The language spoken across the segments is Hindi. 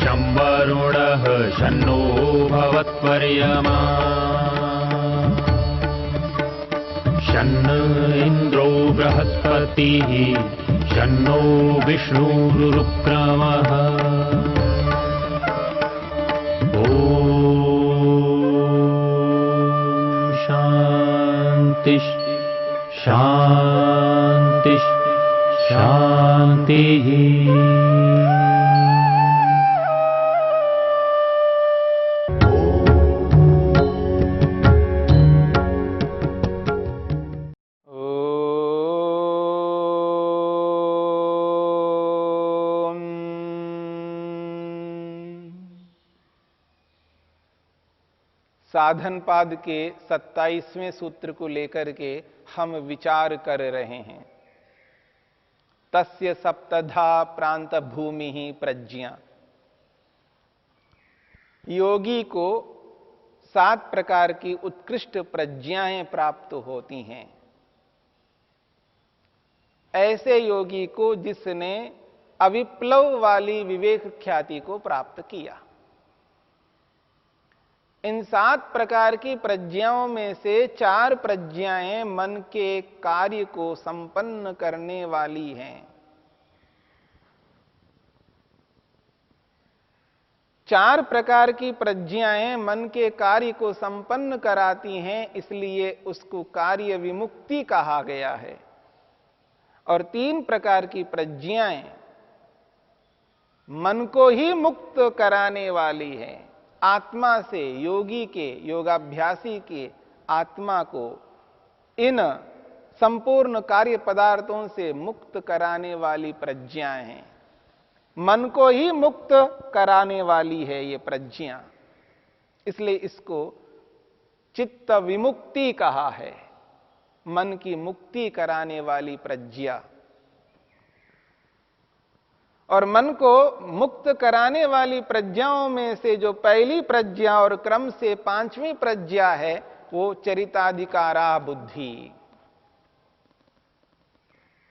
शं वरुणः शन्नो भवत्वर्यमा शन्न इन्द्रो बृहस्पतिः शन्नो विष्णुरुक्रमः ॐ शान्ति शान्ति शान्तिः। साधन पाद के 27वें सूत्र को लेकर के हम विचार कर रहे हैं। तस्य सप्तधा प्रांत भूमि ही प्रज्ञा। योगी को 7 प्रकार की उत्कृष्ट प्रज्ञाएं प्राप्त होती हैं। ऐसे योगी को जिसने अविप्लव वाली विवेक ख्याति को प्राप्त किया। इन 7 प्रकार की प्रज्ञाओं में से 4 प्रज्ञाएं मन के कार्य को संपन्न करने वाली हैं। 4 प्रकार की प्रज्ञाएं मन के कार्य को संपन्न कराती हैं, इसलिए उसको कार्य विमुक्ति कहा गया है। और 3 प्रकार की प्रज्ञाएं मन को ही मुक्त कराने वाली हैं। आत्मा से, योगी के, योगाभ्यासी के आत्मा को इन संपूर्ण कार्य पदार्थों से मुक्त कराने वाली प्रज्ञाएं हैं। मन को ही मुक्त कराने वाली है ये प्रज्ञा, इसलिए इसको चित्त विमुक्ति कहा है। मन की मुक्ति कराने वाली प्रज्ञा। और मन को मुक्त कराने वाली प्रज्ञाओं में से जो पहली प्रज्ञा और क्रम से 5वीं प्रज्ञा है वो चरिताधिकारा बुद्धि।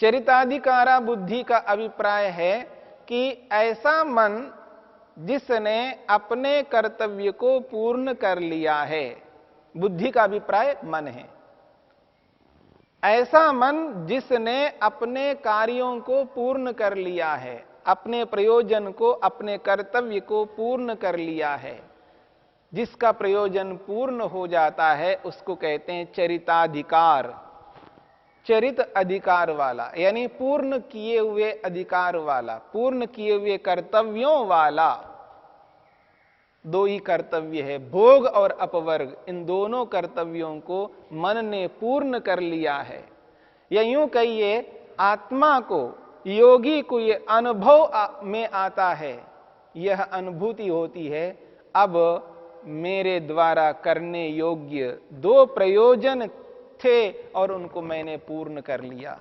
चरिताधिकारा बुद्धि का अभिप्राय है कि ऐसा मन जिसने अपने कर्तव्य को पूर्ण कर लिया है। बुद्धि का अभिप्राय मन है। ऐसा मन जिसने अपने कार्यों को पूर्ण कर लिया है, अपने प्रयोजन को, अपने कर्तव्य को पूर्ण कर लिया है। जिसका प्रयोजन पूर्ण हो जाता है उसको कहते हैं चरिताधिकार। चरित अधिकार वाला यानी पूर्ण किए हुए अधिकार वाला, पूर्ण किए हुए कर्तव्यों वाला। 2 ही कर्तव्य है, भोग और अपवर्ग। इन दोनों कर्तव्यों को मन ने पूर्ण कर लिया है। या यूं कहिए, आत्मा को, योगी को ये अनुभव में आता है, यह अनुभूति होती है, अब मेरे द्वारा करने योग्य 2 प्रयोजन थे और उनको मैंने पूर्ण कर लिया।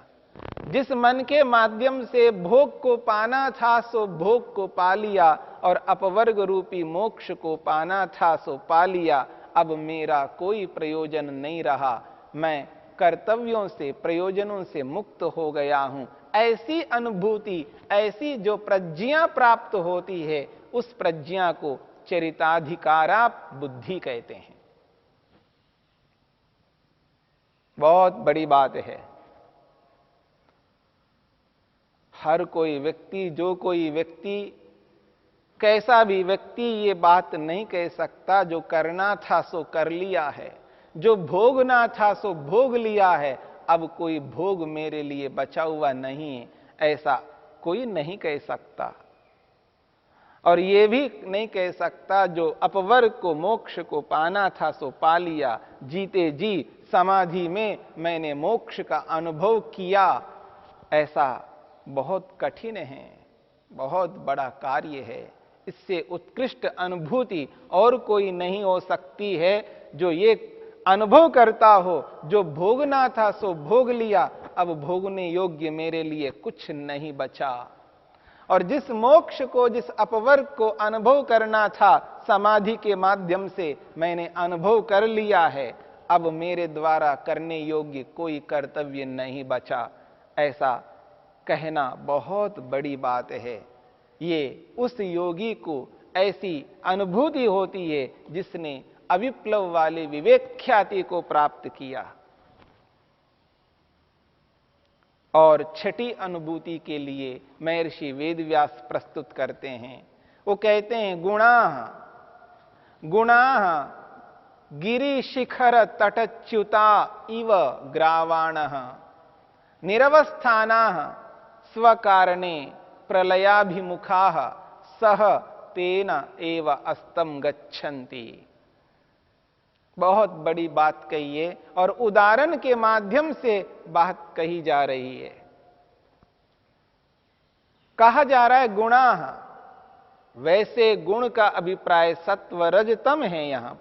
जिस मन के माध्यम से भोग को पाना था सो भोग को पा लिया, और अपवर्ग रूपी मोक्ष को पाना था सो पा लिया। अब मेरा कोई प्रयोजन नहीं रहा, मैं कर्तव्यों से, प्रयोजनों से मुक्त हो गया हूं। ऐसी अनुभूति, ऐसी जो प्रज्ञा प्राप्त होती है, उस प्रज्ञा को चरिताधिकारा बुद्धि कहते हैं। बहुत बड़ी बात है। हर कोई व्यक्ति, जो कोई व्यक्ति, कैसा भी व्यक्ति ये बात नहीं कह सकता जो करना था सो कर लिया है, जो भोगना था सो भोग लिया है, अब कोई भोग मेरे लिए बचा हुआ नहीं है, ऐसा कोई नहीं कह सकता। और ये भी नहीं कह सकता जो अपवर्ग को, मोक्ष को पाना था सो पा लिया, जीते जी समाधि में मैंने मोक्ष का अनुभव किया। ऐसा बहुत कठिन है, बहुत बड़ा कार्य है। इससे उत्कृष्ट अनुभूति और कोई नहीं हो सकती है जो ये अनुभव करता हो, जो भोगना था सो भोग लिया, अब भोगने योग्य मेरे लिए कुछ नहीं बचा। और जिस मोक्ष को, जिस अपवर्ग को अनुभव करना था, समाधि के माध्यम से मैंने अनुभव कर लिया है, अब मेरे द्वारा करने योग्य कोई कर्तव्य नहीं बचा। ऐसा कहना बहुत बड़ी बात है। ये उस योगी को ऐसी अनुभूति होती है जिसने अविप्लव वाले विवेक ख्याति को प्राप्त किया। और छठी अनुभूति के लिए महर्षि वेदव्यास प्रस्तुत करते हैं। वो कहते हैं गुणाः गुणाः गिरिशिखर तटच्युता इव ग्रावाणः निरवस्थानाः स्वकारणे प्रलयाभिमुखाः सह तेन एव अस्तम गच्छन्ति। बहुत बड़ी बात कही है और उदाहरण के माध्यम से बात कही जा रही है। कहा जा रहा है गुणाः, वैसे गुण का अभिप्राय सत्व रजतम है यहां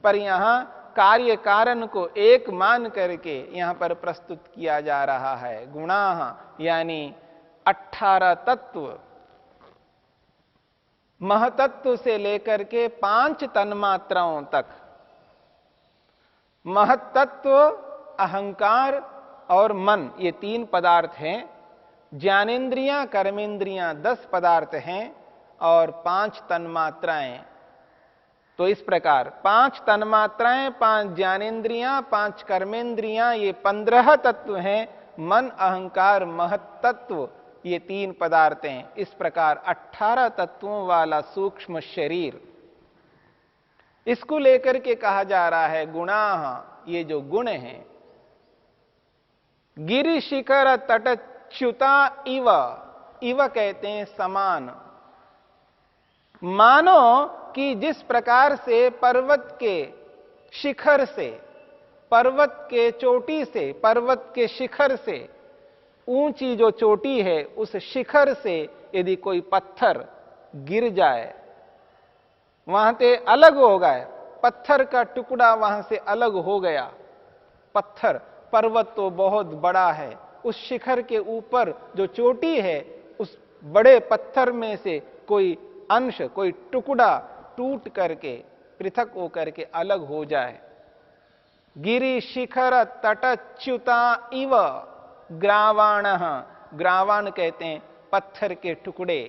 पर यहां कार्य कारण को एक मान करके यहां पर प्रस्तुत किया जा रहा है। गुणाः यानी 18 तत्व, महतत्व से लेकर के 5 तन्मात्राओं तक। महतत्व, अहंकार और मन, ये 3 पदार्थ हैं। ज्ञानेन्द्रियां, कर्मेंद्रियां 10 पदार्थ हैं और 5 तन्मात्राएं। तो इस प्रकार 5 तन्मात्राएं, 5 ज्ञानेन्द्रियां, 5 कर्मेंद्रियां, ये 15 तत्व हैं। मन, अहंकार, महतत्व, ये 3 पदार्थ हैं। इस प्रकार 18 तत्वों वाला सूक्ष्म शरीर, इसको लेकर के कहा जा रहा है गुणाः, ये जो गुण हैं। गिरि शिखर तटच्युता इव, इव कहते हैं समान। मानो कि जिस प्रकार से पर्वत के शिखर से, पर्वत के चोटी से, पर्वत के शिखर से, ऊंची जो चोटी है उस शिखर से यदि कोई पत्थर गिर जाए, वहां से अलग हो गए, पत्थर का टुकड़ा वहां से अलग हो गया। पत्थर, पर्वत तो बहुत बड़ा है, उस शिखर के ऊपर जो चोटी है उस बड़े पत्थर में से कोई अंश, कोई टुकड़ा टूट करके, पृथक होकर के अलग हो जाए। गिरि शिखर तटच्युता इव ग्रावाणः, ग्रावाण कहते हैं पत्थर के टुकड़े।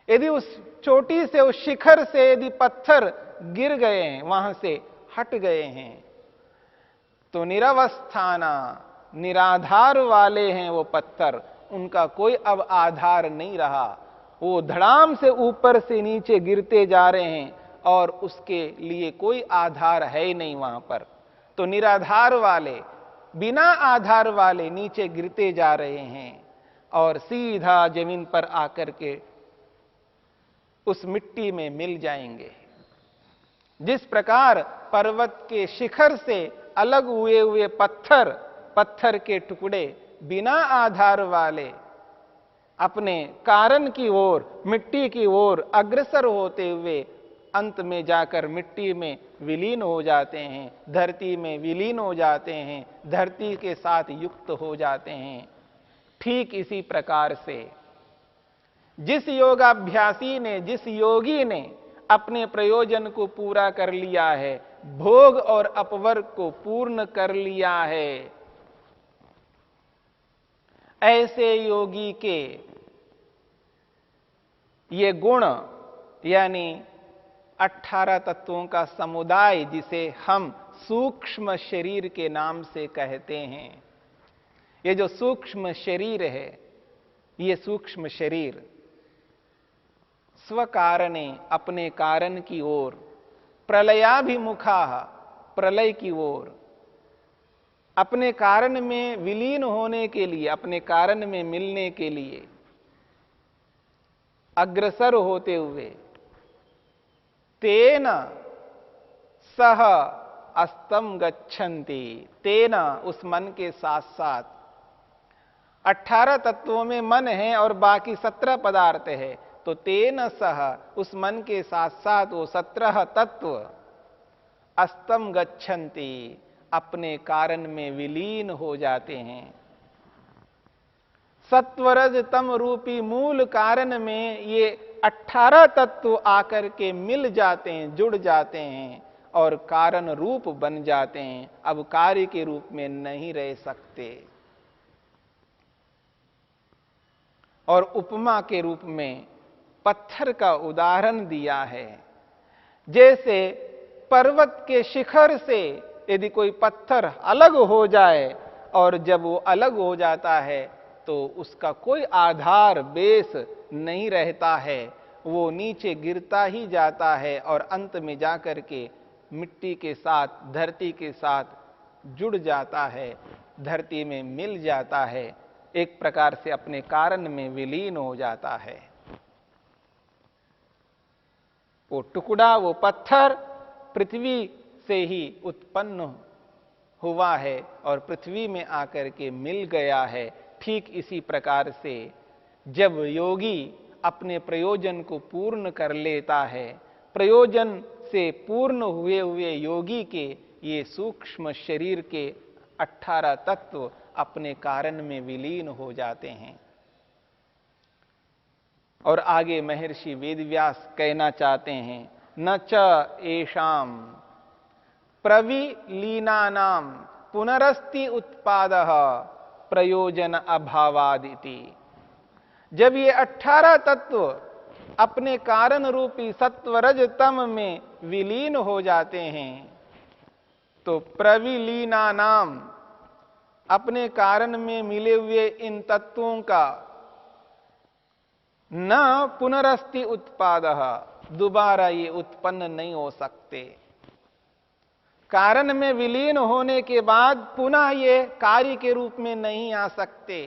यदि उस चोटी से, उस शिखर से यदि पत्थर गिर गए हैं, वहां से हट गए हैं, तो निरवस्थाना, निराधार वाले हैं वो पत्थर, उनका कोई अब आधार नहीं रहा। वो धड़ाम से ऊपर से नीचे गिरते जा रहे हैं और उसके लिए कोई आधार है ही नहीं वहां पर। तो निराधार वाले, बिना आधार वाले नीचे गिरते जा रहे हैं और सीधा जमीन पर आकर के उस मिट्टी में मिल जाएंगे। जिस प्रकार पर्वत के शिखर से अलग हुए हुए पत्थर, पत्थर के टुकड़े बिना आधार वाले अपने कारण की ओर, मिट्टी की ओर अग्रसर होते हुए अंत में जाकर मिट्टी में विलीन हो जाते हैं, धरती में विलीन हो जाते हैं, धरती के साथ युक्त हो जाते हैं। ठीक इसी प्रकार से जिस योगाभ्यासी ने, जिस योगी ने अपने प्रयोजन को पूरा कर लिया है, भोग और अपवर्ग को पूर्ण कर लिया है, ऐसे योगी के ये गुण यानी 18 तत्वों का समुदाय, जिसे हम सूक्ष्म शरीर के नाम से कहते हैं, ये जो सूक्ष्म शरीर है, ये सूक्ष्म शरीर स्वकारणे, अपने कारण की ओर, प्रलयाभिमुखा, प्रलय की ओर, अपने कारण में विलीन होने के लिए, अपने कारण में मिलने के लिए अग्रसर होते हुए, तेन सह अस्तम गच्छन्ति, तेन उस मन के साथ साथ, 18 तत्वों में मन है और बाकी 17 पदार्थ है, तो तेन सह उस मन के साथ साथ वो 17 तत्व अस्तम गच्छन्ति, अपने कारण में विलीन हो जाते हैं। सत्वरज तम रूपी मूल कारण में ये 18 तत्व आकर के मिल जाते हैं, जुड़ जाते हैं और कारण रूप बन जाते हैं। अब कार्य के रूप में नहीं रह सकते और उपमा के रूप में पत्थर का उदाहरण दिया है। जैसे पर्वत के शिखर से यदि कोई पत्थर अलग हो जाए और जब वो अलग हो जाता है तो उसका कोई आधार बेस नहीं रहता है, वो नीचे गिरता ही जाता है और अंत में जाकर के मिट्टी के साथ, धरती के साथ जुड़ जाता है, धरती में मिल जाता है, एक प्रकार से अपने कारण में विलीन हो जाता है। वो टुकड़ा, वो पत्थर पृथ्वी से ही उत्पन्न हुआ है और पृथ्वी में आकर के मिल गया है। ठीक इसी प्रकार से जब योगी अपने प्रयोजन को पूर्ण कर लेता है, प्रयोजन से पूर्ण हुए हुए योगी के ये सूक्ष्म शरीर के 18 तत्व अपने कारण में विलीन हो जाते हैं। और आगे महर्षि वेदव्यास कहना चाहते हैं, न च एषाम प्रविलीनानाम पुनरस्ति उत्पादः प्रयोजन अभावादिति। जब ये 18 तत्व अपने कारण रूपी सत्वरज तम में विलीन हो जाते हैं तो प्रविलीनानाम, अपने कारण में मिले हुए इन तत्वों का न पुनरस्ति उत्पादः, दोबारा ये उत्पन्न नहीं हो सकते। कारण में विलीन होने के बाद पुनः ये कार्य के रूप में नहीं आ सकते।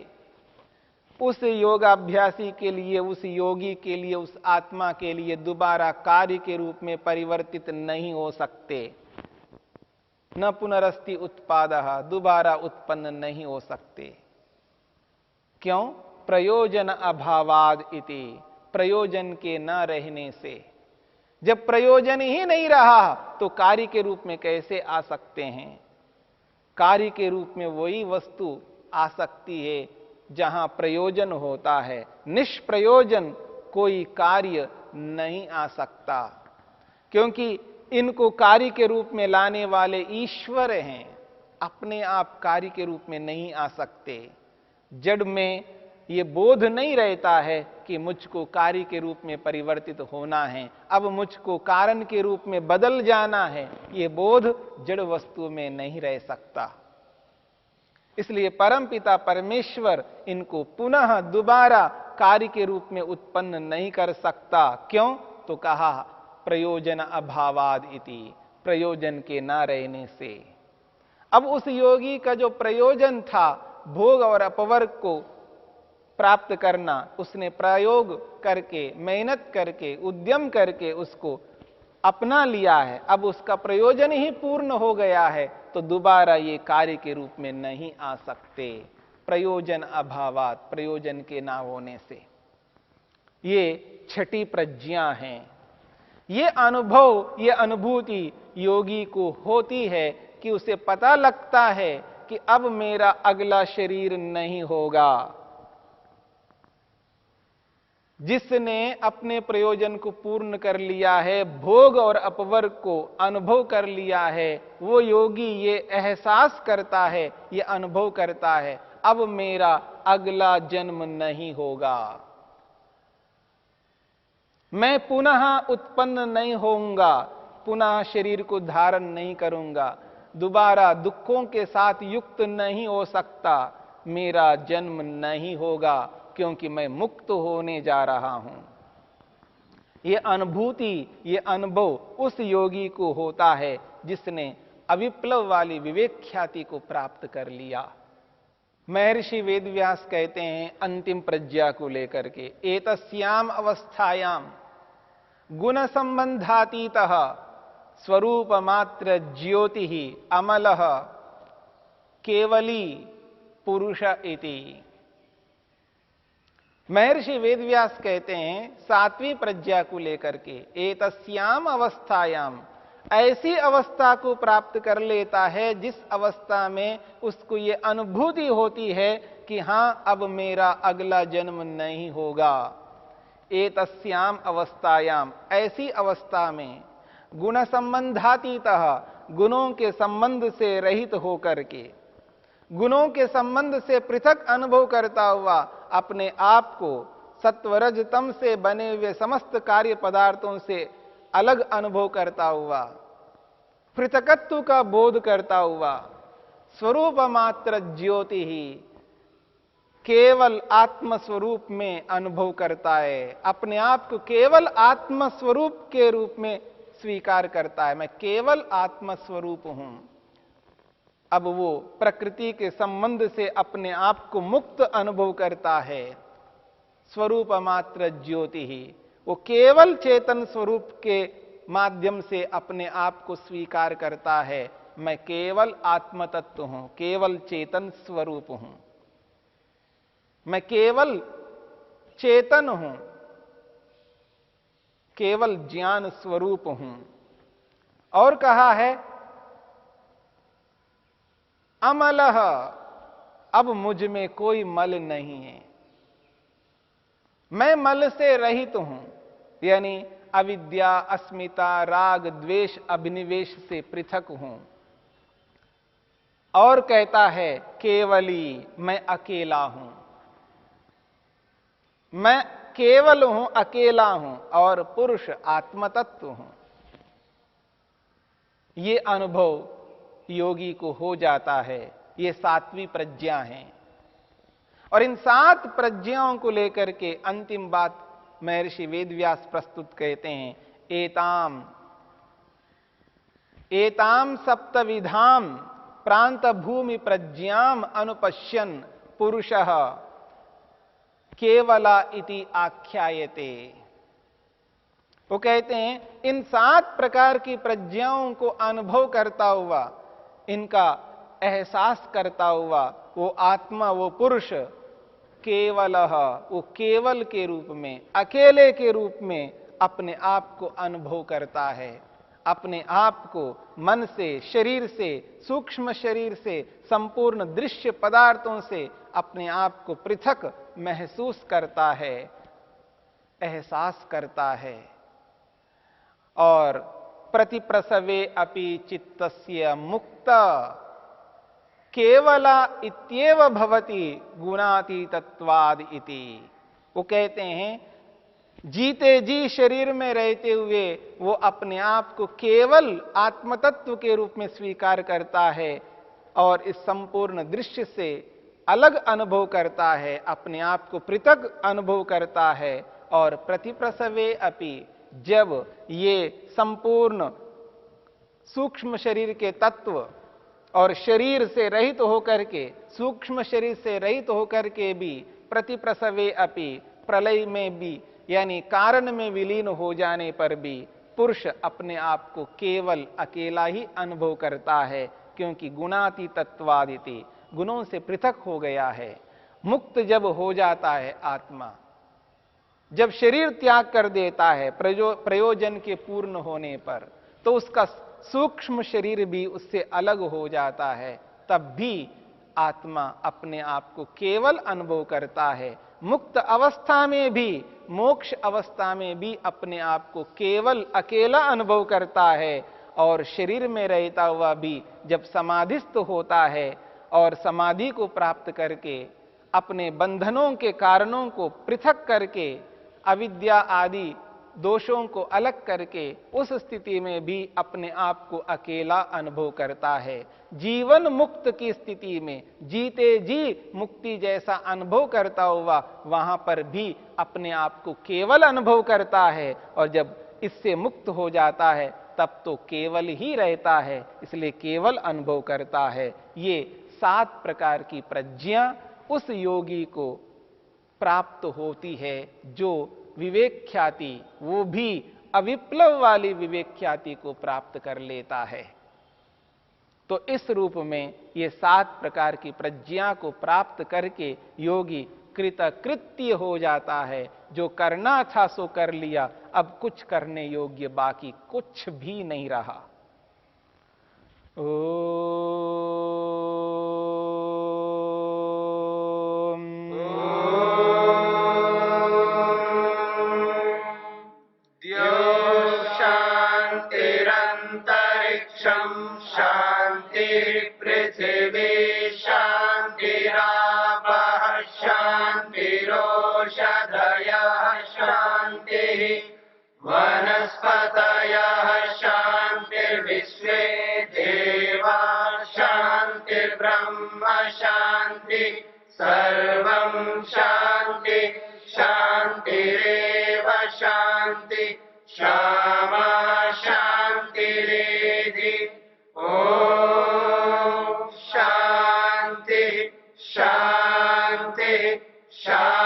उस योगाभ्यासी के लिए, उस योगी के लिए, उस आत्मा के लिए दोबारा कार्य के रूप में परिवर्तित नहीं हो सकते। न पुनरस्ति उत्पादः, दोबारा उत्पन्न नहीं हो सकते। क्यों? प्रयोजन अभावाद इति, प्रयोजन के न रहने से। जब प्रयोजन ही नहीं रहा तो कार्य के रूप में कैसे आ सकते हैं? कार्य के रूप में वही वस्तु आ सकती है जहां प्रयोजन होता है। निष्प्रयोजन कोई कार्य नहीं आ सकता, क्योंकि इनको कार्य के रूप में लाने वाले ईश्वर हैं, अपने आप कार्य के रूप में नहीं आ सकते। जड़ में ये बोध नहीं रहता है कि मुझको कार्य के रूप में परिवर्तित होना है, अब मुझको कारण के रूप में बदल जाना है, ये बोध जड़ वस्तु में नहीं रह सकता। इसलिए परमपिता परमेश्वर इनको पुनः दोबारा कार्य के रूप में उत्पन्न नहीं कर सकता। क्यों? तो कहा प्रयोजन अभावाद इति, प्रयोजन के ना रहने से। अब उस योगी का जो प्रयोजन था भोग और अपवर्ग को प्राप्त करना, उसने प्रयोग करके, मेहनत करके, उद्यम करके उसको अपना लिया है। अब उसका प्रयोजन ही पूर्ण हो गया है तो दोबारा ये कार्य के रूप में नहीं आ सकते। प्रयोजन अभावात, प्रयोजन के ना होने से। ये छठी प्रज्ञा है। ये अनुभव, ये अनुभूति योगी को होती है कि उसे पता लगता है कि अब मेरा अगला शरीर नहीं होगा। जिसने अपने प्रयोजन को पूर्ण कर लिया है, भोग और अपवर्ग को अनुभव कर लिया है, वो योगी ये एहसास करता है, ये अनुभव करता है, अब मेरा अगला जन्म नहीं होगा, मैं पुनः उत्पन्न नहीं होऊंगा, पुनः शरीर को धारण नहीं करूंगा, दोबारा दुखों के साथ युक्त नहीं हो सकता, मेरा जन्म नहीं होगा क्योंकि मैं मुक्त होने जा रहा हूं। ये अनुभूति, ये अनुभव उस योगी को होता है जिसने अविप्लव वाली विवेक ख्याति को प्राप्त कर लिया। महर्षि वेदव्यास कहते हैं अंतिम प्रज्ञा को लेकर के, एतस्याम अवस्थायाम गुण संबंधातीतः स्वरूप मात्र ज्योति ही अमलः केवली पुरुष इति। महर्षि वेदव्यास कहते हैं सात्वीं प्रज्ञा को लेकर के, एतस्याम अवस्थायाम, ऐसी अवस्था को प्राप्त कर लेता है जिस अवस्था में उसको ये अनुभूति होती है कि हां अब मेरा अगला जन्म नहीं होगा। एतस्याम अवस्थायाम, ऐसी अवस्था में गुण संबंधातीतः, गुणों के संबंध से रहित होकर के, गुणों के संबंध से पृथक अनुभव करता हुआ अपने आप को सत्वरज तम से बने हुए समस्त कार्य पदार्थों से अलग अनुभव करता हुआ, पृथकत्व का बोध करता हुआ, स्वरूप मात्र ज्योति ही केवल आत्म स्वरूप में अनुभव करता है, अपने आप को केवल आत्म स्वरूप के रूप में स्वीकार करता है। मैं केवल आत्म स्वरूप हूं। अब वो प्रकृति के संबंध से अपने आप को मुक्त अनुभव करता है। स्वरूप मात्र ज्योति ही, वो केवल चेतन स्वरूप के माध्यम से अपने आप को स्वीकार करता है। मैं केवल आत्म तत्व हूं, केवल चेतन स्वरूप हूं, मैं केवल चेतन हूं, केवल ज्ञान स्वरूप हूं। और कहा है अमलह, अब मुझ में कोई मल नहीं है, मैं मल से रहित हूं, यानी अविद्या, अस्मिता, राग, द्वेष, अभिनिवेश से पृथक हूं। और कहता है केवली, मैं अकेला हूं, मैं केवल हूं, अकेला हूं और पुरुष आत्मतत्व हूं। ये अनुभव योगी को हो जाता है। ये सातवीं प्रज्ञा है। और इन 7 प्रज्ञाओं को लेकर के अंतिम बात महर्षि वेदव्यास प्रस्तुत कहते हैं, एताम एताम सप्तविधाम प्रांत भूमि प्रज्ञाम अनुपश्यन पुरुषः केवला इति आख्यायते। वो कहते हैं इन 7 प्रकार की प्रज्ञाओं को अनुभव करता हुआ, इनका एहसास करता हुआ, वो आत्मा, वो पुरुष केवलः, वो केवल के रूप में, अकेले के रूप में अपने आप को अनुभव करता है। अपने आप को मन से, शरीर से, सूक्ष्म शरीर से, संपूर्ण दृश्य पदार्थों से अपने आप को पृथक महसूस करता है, एहसास करता है। और प्रतिप्रसवे अपि चित्तस्य मुक्त केवला इत्येव भवति गुणातीतत्वाद इति। वो कहते हैं जीते जी शरीर में रहते हुए वो अपने आप को केवल आत्मतत्व के रूप में स्वीकार करता है और इस संपूर्ण दृश्य से अलग अनुभव करता है, अपने आप को पृथक अनुभव करता है। और प्रतिप्रसवे अपि, जब ये संपूर्ण सूक्ष्म शरीर के तत्व और शरीर से रहित होकर के, सूक्ष्म शरीर से रहित होकर के भी प्रतिप्रसवे अपि, प्रलय में भी यानी कारण में विलीन हो जाने पर भी पुरुष अपने आप को केवल अकेला ही अनुभव करता है, क्योंकि गुणातीतत्वादिति, गुणों से पृथक हो गया है। मुक्त जब हो जाता है आत्मा, जब शरीर त्याग कर देता है प्रयोजन के पूर्ण होने पर, तो उसका सूक्ष्म शरीर भी उससे अलग हो जाता है। तब भी आत्मा अपने आप को केवल अनुभव करता है। मुक्त अवस्था में भी, मोक्ष अवस्था में भी अपने आप को केवल अकेला अनुभव करता है। और शरीर में रहता हुआ भी जब समाधिस्थ होता है और समाधि को प्राप्त करके अपने बंधनों के कारणों को पृथक करके, अविद्या आदि दोषों को अलग करके, उस स्थिति में भी अपने आप को अकेला अनुभव करता है। जीवन मुक्त की स्थिति में जीते जी मुक्ति जैसा अनुभव करता हुआ वहां पर भी अपने आप को केवल अनुभव करता है। और जब इससे मुक्त हो जाता है तब तो केवल ही रहता है, इसलिए केवल अनुभव करता है। ये 7 प्रकार की प्रज्ञा उस योगी को प्राप्त होती है जो विवेक ख्याति, वो भी अविप्लव वाली विवेक ख्याति को प्राप्त कर लेता है। तो इस रूप में ये 7 प्रकार की प्रज्ञा को प्राप्त करके योगी कृतकृत्य हो जाता है। जो करना था सो कर लिया, अब कुछ करने योग्य बाकी कुछ भी नहीं रहा। शांतिरापः शांतिरोषधय शान्तिर्ब्रह्म शान्ति सर्वं शान्ति शान्तिरेव शान्ति क्षमा शान्तिरेधि ॐ शान्ति शान्ति शान्ति